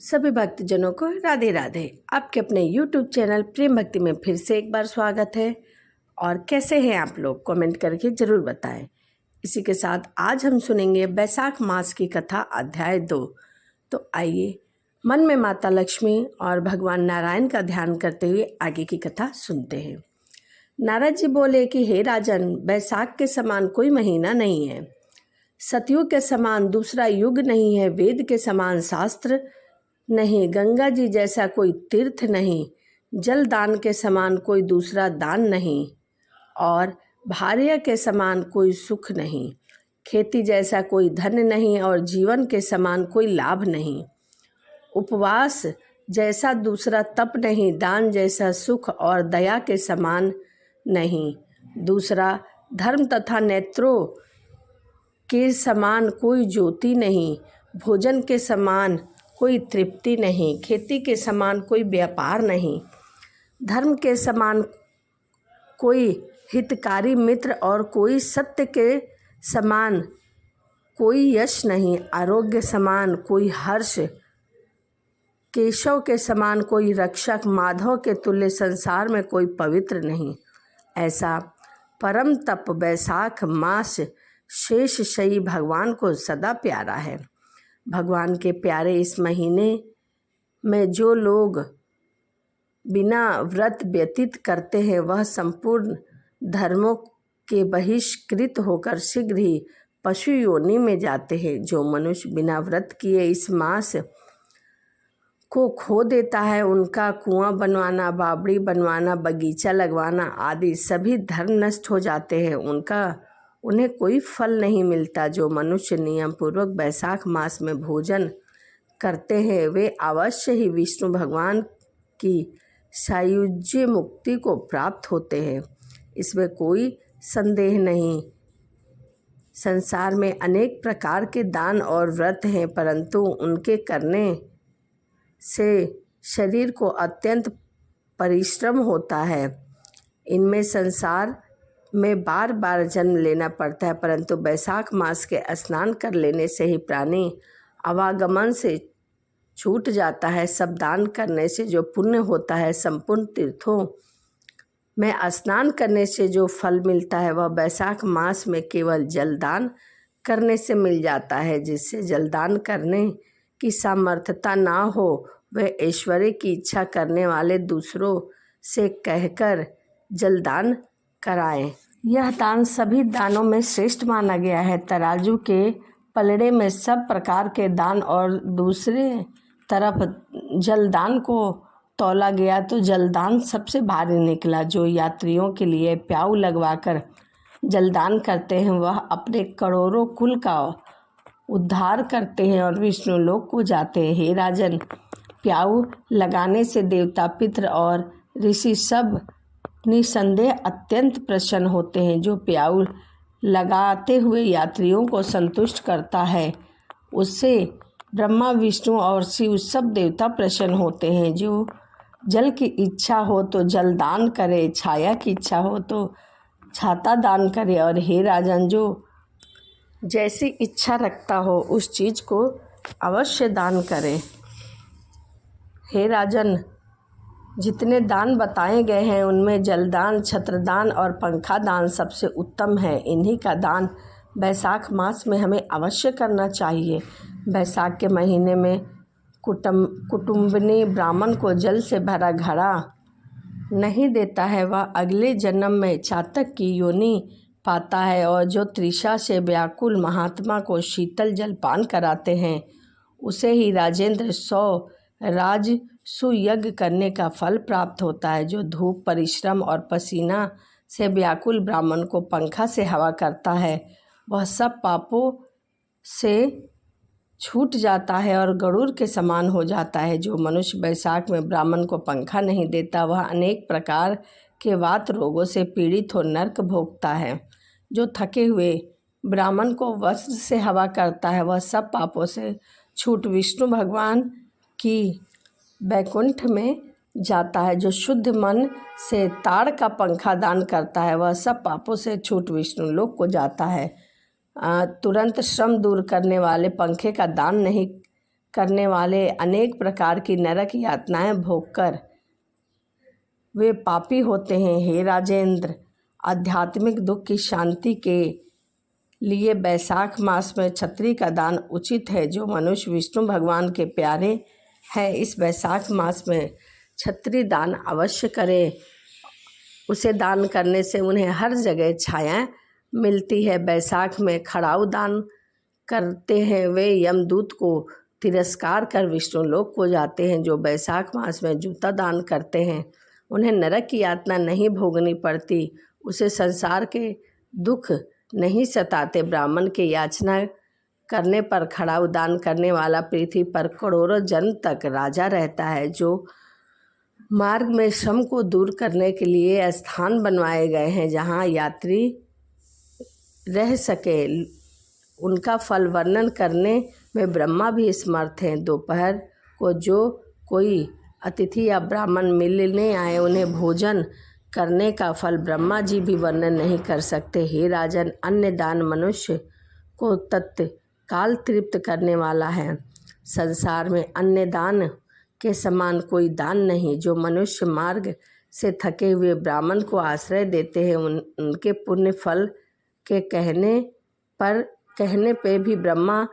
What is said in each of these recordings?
सभी भक्तजनों को राधे राधे। आपके अपने YouTube चैनल प्रेम भक्ति में फिर से एक बार स्वागत है। और कैसे हैं आप लोग, कमेंट करके ज़रूर बताएं। इसी के साथ आज हम सुनेंगे बैसाख मास की कथा अध्याय 2। तो आइए मन में माता लक्ष्मी और भगवान नारायण का ध्यान करते हुए आगे की कथा सुनते हैं। नारद जी बोले कि हे राजन, बैसाख के समान कोई महीना नहीं है, सतयुग के समान दूसरा युग नहीं है, वेद के समान शास्त्र नहीं, गंगा जी जैसा कोई तीर्थ नहीं, जल दान के समान कोई दूसरा दान नहीं, और भार्या के समान कोई सुख नहीं, खेती जैसा कोई धन नहीं, और जीवन के समान कोई लाभ नहीं, उपवास जैसा दूसरा तप नहीं, दान जैसा सुख और दया के समान नहीं, दूसरा धर्म तथा नेत्रों के समान कोई ज्योति नहीं, भोजन के समान कोई तृप्ति नहीं, खेती के समान कोई व्यापार नहीं, धर्म के समान कोई हितकारी मित्र और कोई सत्य के समान कोई यश नहीं, आरोग्य समान कोई हर्ष, केशव के समान कोई रक्षक, माधव के तुल्य संसार में कोई पवित्र नहीं। ऐसा परम तप बैसाख मास शेषशायी भगवान को सदा प्यारा है। भगवान के प्यारे इस महीने में जो लोग बिना व्रत व्यतीत करते हैं वह संपूर्ण धर्मों के बहिष्कृत होकर शीघ्र ही पशु योनि में जाते हैं। जो मनुष्य बिना व्रत किए इस मास को खो देता है, उनका कुआं बनवाना, बावड़ी बनवाना, बगीचा लगवाना आदि सभी धर्म नष्ट हो जाते हैं, उन्हें कोई फल नहीं मिलता। जो मनुष्य नियम पूर्वक बैसाख मास में भोजन करते हैं वे अवश्य ही विष्णु भगवान की सायुज्य मुक्ति को प्राप्त होते हैं, इसमें कोई संदेह नहीं। संसार में अनेक प्रकार के दान और व्रत हैं, परंतु उनके करने से शरीर को अत्यंत परिश्रम होता है। इनमें संसार में बार बार जन्म लेना पड़ता है, परंतु बैसाख मास के स्नान कर लेने से ही प्राणी आवागमन से छूट जाता है। सब दान करने से जो पुण्य होता है, संपूर्ण तीर्थों में स्नान करने से जो फल मिलता है, वह बैसाख मास में केवल जलदान करने से मिल जाता है। जिससे जलदान करने की सामर्थ्यता ना हो वह ऐश्वर्य की इच्छा करने वाले दूसरों से कहकर जलदान कराएं। यह दान सभी दानों में श्रेष्ठ माना गया है। तराजू के पलड़े में सब प्रकार के दान और दूसरे तरफ जलदान को तौला गया तो जलदान सबसे भारी निकला। जो यात्रियों के लिए प्याऊ लगवाकर जलदान करते हैं वह अपने करोड़ों कुल का उद्धार करते हैं और विष्णु लोक को जाते हैं। हे राजन, प्याऊ लगाने से देवता, पितृ और ऋषि सब निसंदेह अत्यंत प्रसन्न होते हैं। जो प्याऊ लगाते हुए यात्रियों को संतुष्ट करता है उससे ब्रह्मा, विष्णु और शिव सब देवता प्रसन्न होते हैं। जो जल की इच्छा हो तो जल दान करे, छाया की इच्छा हो तो छाता दान करे, और हे राजन, जो जैसी इच्छा रखता हो उस चीज़ को अवश्य दान करे। हे राजन, जितने दान बताए गए हैं उनमें जलदान, छत्रदान और पंखा दान सबसे उत्तम है। इन्हीं का दान बैसाख मास में हमें अवश्य करना चाहिए। बैसाख के महीने में कुटुंबिनी ब्राह्मण को जल से भरा घड़ा नहीं देता है वह अगले जन्म में चातक की योनि पाता है। और जो तृषा से व्याकुल महात्मा को शीतल जल पान कराते हैं उसे ही राजेंद्र 100 राजसुयज्ञ करने का फल प्राप्त होता है। जो धूप, परिश्रम और पसीना से व्याकुल ब्राह्मण को पंखा से हवा करता है वह सब पापों से छूट जाता है और गरुड़ के समान हो जाता है। जो मनुष्य बैसाख में ब्राह्मण को पंखा नहीं देता वह अनेक प्रकार के वात रोगों से पीड़ित हो नरक भोगता है। जो थके हुए ब्राह्मण को वस्त्र से हवा करता है वह सब पापों से छूट विष्णु भगवान की बैकुंठ में जाता है। जो शुद्ध मन से ताड़ का पंखा दान करता है वह सब पापों से छूट विष्णु लोक को जाता है। तुरंत श्रम दूर करने वाले पंखे का दान नहीं करने वाले अनेक प्रकार की नरक यातनाएं भोगकर वे पापी होते हैं। हे राजेंद्र, आध्यात्मिक दुख की शांति के लिए बैसाख मास में छत्री का दान उचित है। जो मनुष्य विष्णु भगवान के प्यारे हैं, इस बैसाख मास में छत्री दान अवश्य करे। उसे दान करने से उन्हें हर जगह छाया मिलती है। बैसाख में खड़ाऊ दान करते हैं वे यमदूत को तिरस्कार कर विष्णु लोक को जाते हैं। जो बैसाख मास में जूता दान करते हैं, उन्हें नरक की यातना नहीं भोगनी पड़ती, उसे संसार के दुख नहीं सताते। ब्राह्मण की याचना करने पर खड़ाऊ दान करने वाला पृथ्वी पर करोड़ों जन्म तक राजा रहता है। जो मार्ग में श्रम को दूर करने के लिए स्थान बनवाए गए हैं, जहाँ यात्री रह सके, उनका फल वर्णन करने में ब्रह्मा भी समर्थ हैं। दोपहर को जो कोई अतिथि या ब्राह्मण मिलने आए, उन्हें भोजन करने का फल ब्रह्मा जी भी वर्णन नहीं कर सकते। हे राजन, अन्य दान मनुष्य को तत्काल तृप्त करने वाला है। संसार में अन्य दान के समान कोई दान नहीं। जो मनुष्य मार्ग से थके हुए ब्राह्मण को आश्रय देते हैं, उनके पुण्य फल के कहने पे भी ब्रह्मा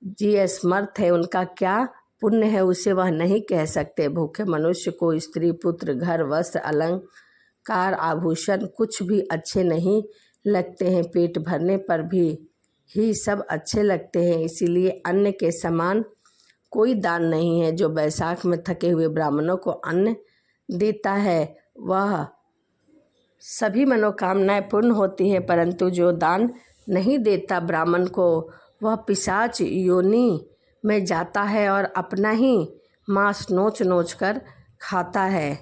जी असमर्थ है। उनका क्या पुण्य है उसे वह नहीं कह सकते। भूखे मनुष्य को स्त्री, पुत्र, घर, वस्त्र, अलंकार, आभूषण कुछ भी अच्छे नहीं लगते हैं। पेट भरने पर भी ही सब अच्छे लगते हैं। इसीलिए अन्न के समान कोई दान नहीं है। जो बैसाख में थके हुए ब्राह्मणों को अन्न देता है, वह सभी मनोकामनाएं पूर्ण होती है। परंतु जो दान नहीं देता ब्राह्मण को, वह पिशाच योनि में जाता है और अपना ही मांस नोच नोच कर खाता है।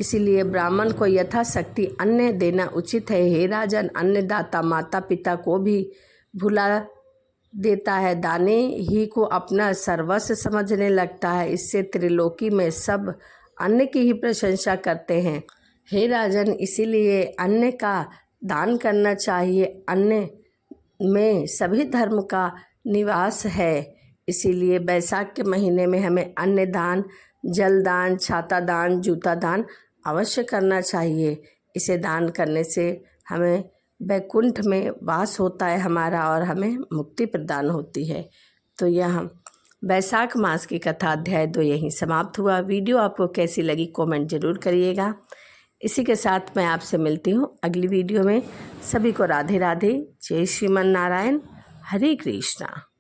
इसीलिए ब्राह्मण को यथाशक्ति अन्न देना उचित है। हे राजन, अन्नदाता माता पिता को भी भुला देता है, दाने ही को अपना सर्वस्व समझने लगता है। इससे त्रिलोकी में सब अन्न की ही प्रशंसा करते हैं। हे राजन, इसीलिए अन्न का दान करना चाहिए। अन्न में सभी धर्म का निवास है। इसीलिए बैसाख के महीने में हमें अन्न दान, जल दान, छाता दान, जूता दान अवश्य करना चाहिए। इसे दान करने से हमें वैकुंठ में वास होता है हमारा और हमें मुक्ति प्रदान होती है। तो यह बैसाख मास की कथा अध्याय 2 यहीं समाप्त हुआ। वीडियो आपको कैसी लगी कमेंट ज़रूर करिएगा। इसी के साथ मैं आपसे मिलती हूँ अगली वीडियो में। सभी को राधे राधे। जय श्रीमन नारायण। हरे कृष्णा।